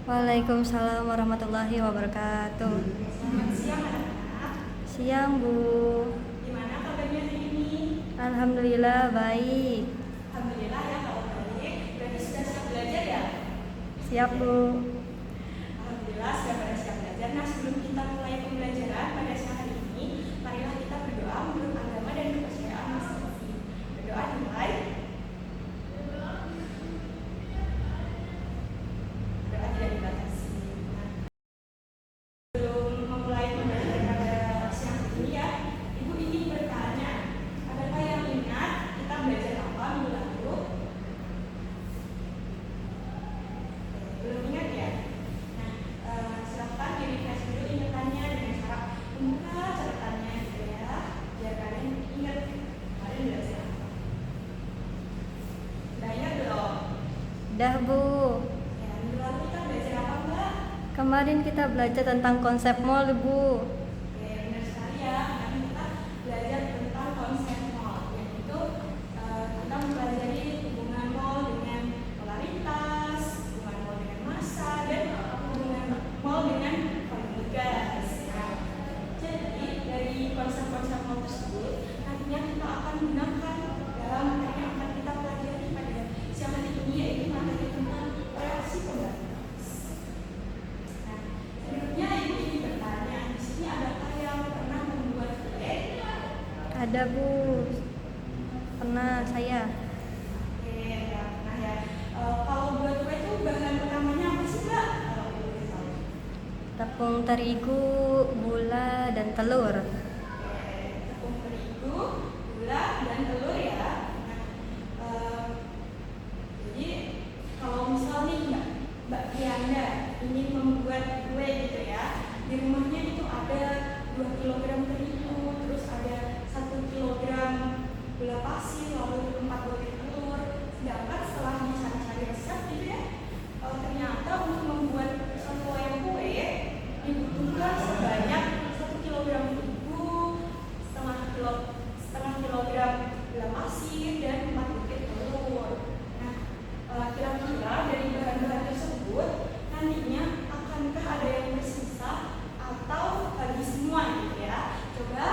Waalaikumsalam warahmatullahi wabarakatuh. Selamat siang anak-anak. Siang Bu. Gimana kabarnya hari ini? Alhamdulillah baik. Alhamdulillah ya kalau baik. Berarti sudah siap belajar ya? Siap Bu. Alhamdulillah sudah pada siap belajar. Nah, sebelum kita mulai pembelajaran pada siang hari ini, marilah kita berdoa menurut agama dan kepercayaan masing-masing. Berdoa dimulai. Doa tidak dibatasi. Nah, sebelum memulai pembelajaran pada siang hari ini ya, Ibu ingin bertanya, adakah yang ingat kita belajar apa minggu lalu? Belum ingat ya? Nah, silahkan di-refresh dulu ingatannya dengan cara membuka catatannya gitu ya, biar kalian ingat kemarin belajar apa. Udah ingat belum? Dah Bu. Ya, minggu lalu kita belajar apa Mbak? Kemarin kita belajar tentang konsep mall Bu. Oke, benar sekali ya. Kemarin kita belajar tentang konsep mall, yaitu kita mempelajari hubungan mall dengan lalu lintas, hubungan mall dengan massa, dan hubungan mall dengan komunitas. Nah, jadi dari konsep-konsep mall tersebut, nantinya kita akan gunakan dalam materi yang akan kita pelajari pada siang hari ini, yaitu materi tentang reaksi pembatas. Nah, selanjutnya ibu ingin bertanya, di sini adakah yang pernah membuat kue? Ada Bu. Pernah saya. Oke, ya pernah ya. Kalau buat kue itu bahan utamanya apa sih Mbak? Kalau ibu boleh tahu. Tepung terigu, gula, dan telur. Oke, tepung terigu, gula, dan telur ya. Nah, jadi kalau misal nih Mbak Dianda ingin membuat kue gitu ya, di rumahnya itu ada 2 kg terigu, terus ada 1 kg gula pasir, lalu 4 butir telur. Sedangkan setelah mencari-cari resep gitu ya, ternyata untuk membuat satu loyang kue dibutuhkan sebanyak 1 kg terigu, setengah kilogram gula pasir, dan 4 butir telur. Nah, kira-kira dari bahan-bahan tersebut nantinya akankah ada yang tersisa atau habis semua gitu ya? Coba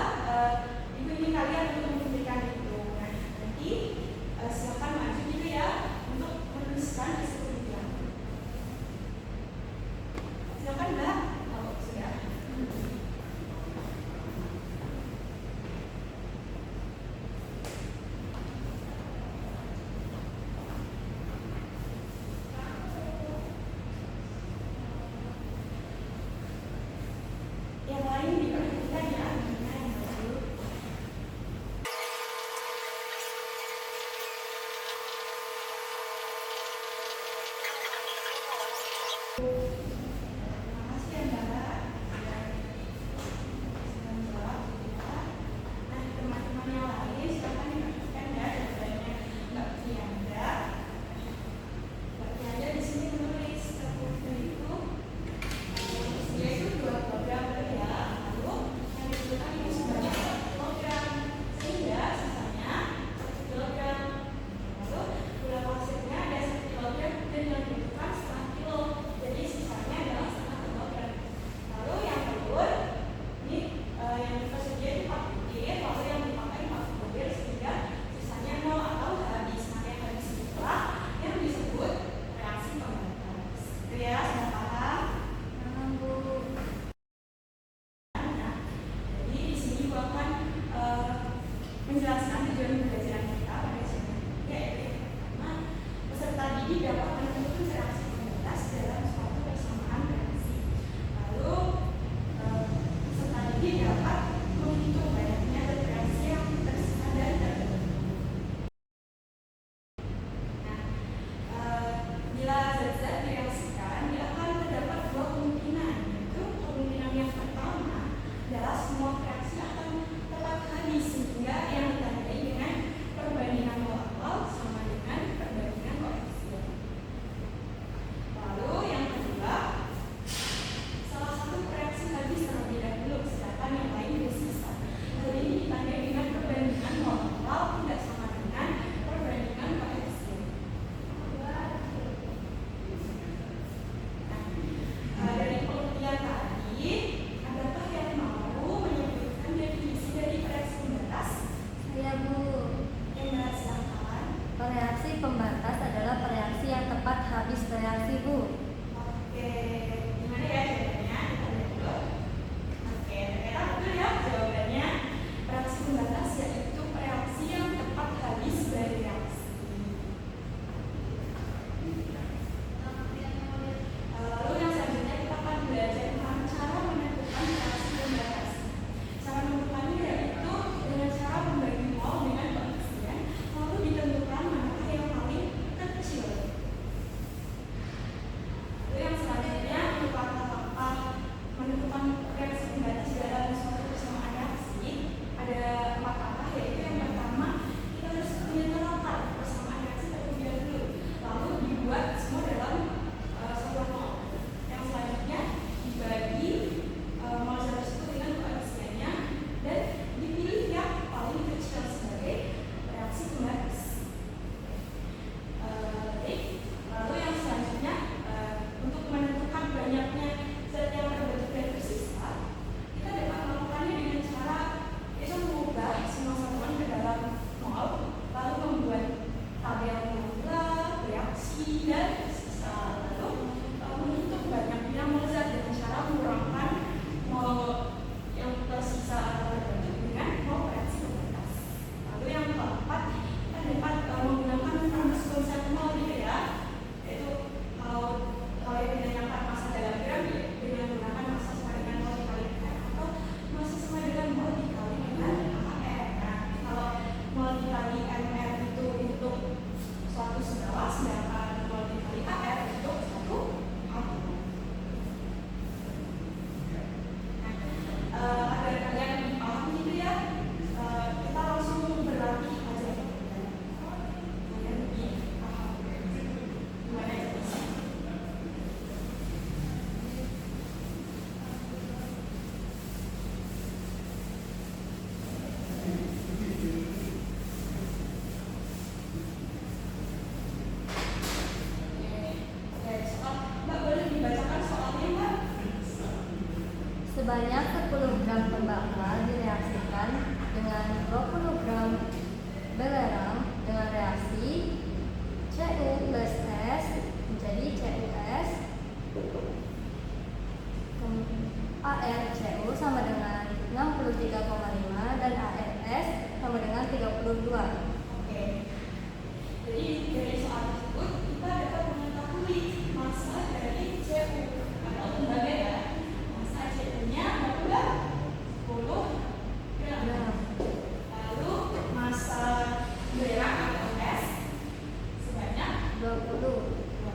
ibu ingin kalian untuk memberikan itu. Nah, nanti silakan maju gitu ya untuk menuliskan di seluruh bilang. Silakan Mbak. Oh, sudah. Yang lain diperhatikan ya, gimana yang maju. Terima kasih ya Mbak. Sudah menjawab gitu ya. Nah, teman-teman yang lain silakan diperhatikan ya jawabannya Mbak Fianda. Mbak Fianda di sini menulis tepung terigu dia itu 2 kg ya. Lalu yang dibutuhkan itu sebanyak 4 kg, sehingga sisanya 1 kg. Lalu gula pasirnya ada 1 kg dan yang dibutuhkan setengah kilo. Jadi cepat habis reaksi, Bu. Oke, gimana ya jawabannya? Kita lihat dulu. Oke, ternyata betul ya jawabannya. Reaksi pembatas yaitu reaksi yang tepat habis bereaksi. Lalu yang selanjutnya kita akan belajar tentang cara menentukan reaksi pembatas. Cara menentukannya yaitu dengan cara membagi mol dengan koefisien, lalu ditentukan manakah yang paling kecil. Lalu yang selanjutnya untuk langkah-langkah menentukan reaksi pembatas dalam suatu persamaan reaksi ada 4 langkah, yaitu yang pertama kita harus menentukan persamaan reaksi terlebih dahulu, lalu dibuat semua dalam satuan mol. Yang selanjutnya dibagi mol tersebut dengan koefisiennya dan dipilih yang paling kecil sebagai reaksi pembatas. Baik, lalu yang selanjutnya untuk menentukan banyaknya zat yang terbentuk dan tersisa, kita dapat melakukannya dengan cara yaitu mengubah semua satuan ke dalam mol, lalu membuat tabel molekula, reaksi dan tersisa, lalu menentukan banyaknya mol zat dengan cara mengurangkan mol yang tersisa atau terbentuk dengan mol reaksi pembatas. Lalu yang keempat, kita dapat menggunakan rumus konsep mol gitu ya, yaitu kalau yang ditanyakan massa dalam gram ya, dengan menggunakan massa sama dengan mol dikali R atau massa sama dengan mol dikali dengan AR. Nah, kalau mol dikali MR itu untuk suatu senyawa, sedangkan mol dikali AR untuk suatu atom. Nah, agar kalian lebih paham gitu ya, kita langsung berlatih aja. Kalian lebih paham gimana itu sih. Mbak boleh dibacakan soalnya, Mbak? Sebanyak 10 gram tembakau direaksikan dengan 20 gram belerang dengan reaksi Cu plus S menjadi CuS, ArCu sama dengan 63,5 dan ArS sama dengan 32. Oke. Jadi dari soal tersebut kita dapat mengetahui massa dari Cu atau tembaga ya. Massa Cu-nya berapa? 10 gram. Lalu massa belerang atau S sebanyak 20.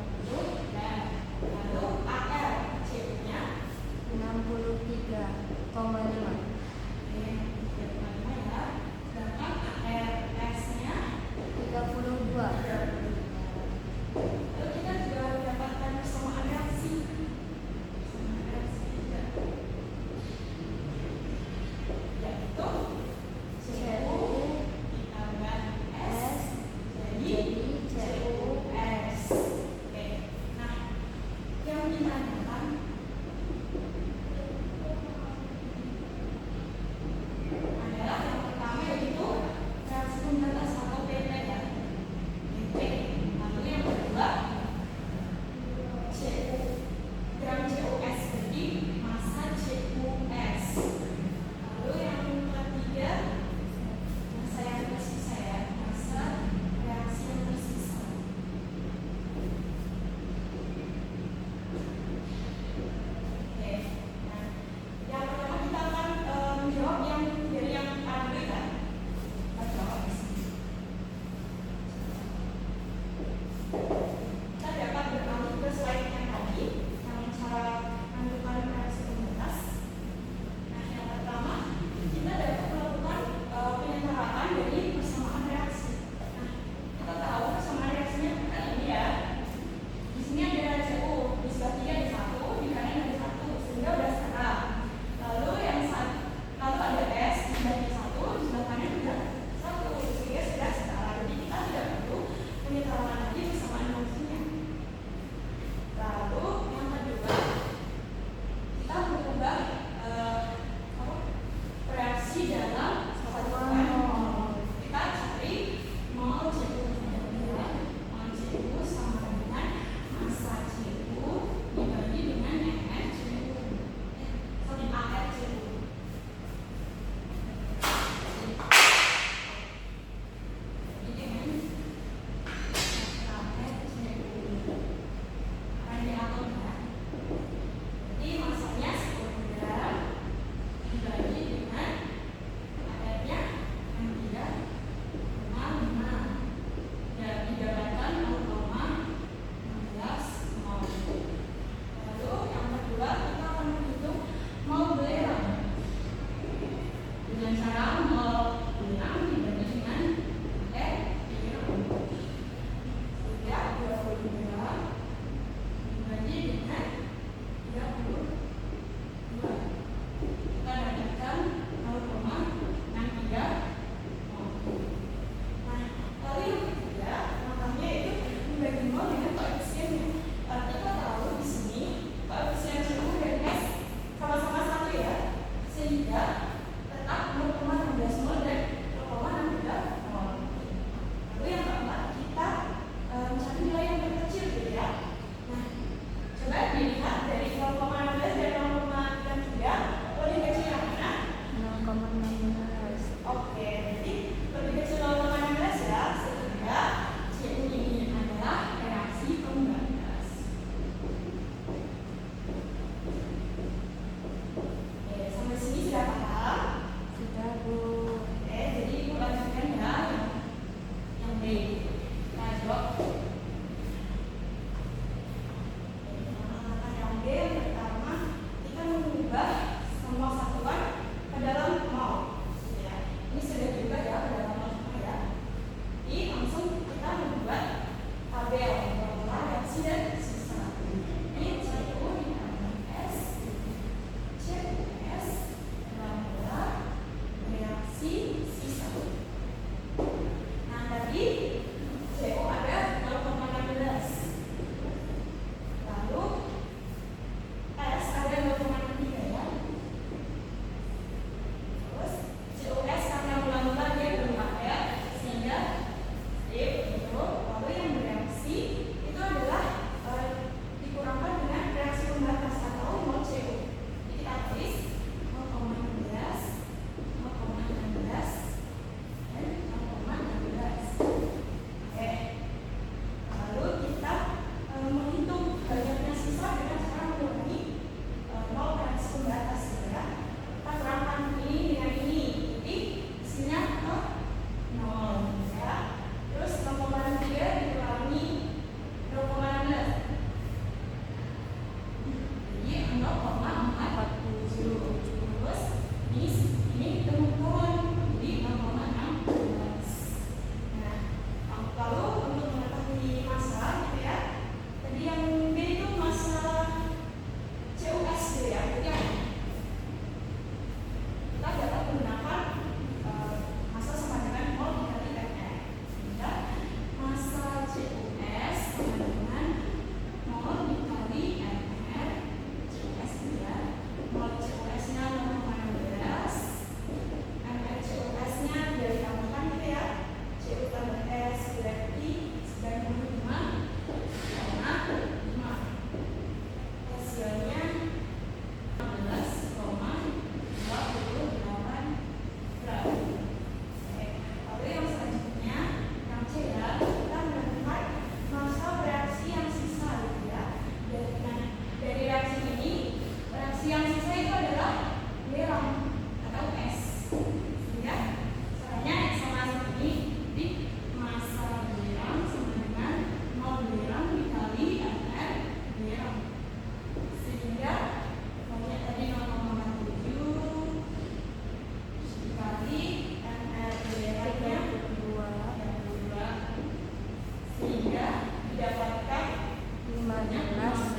13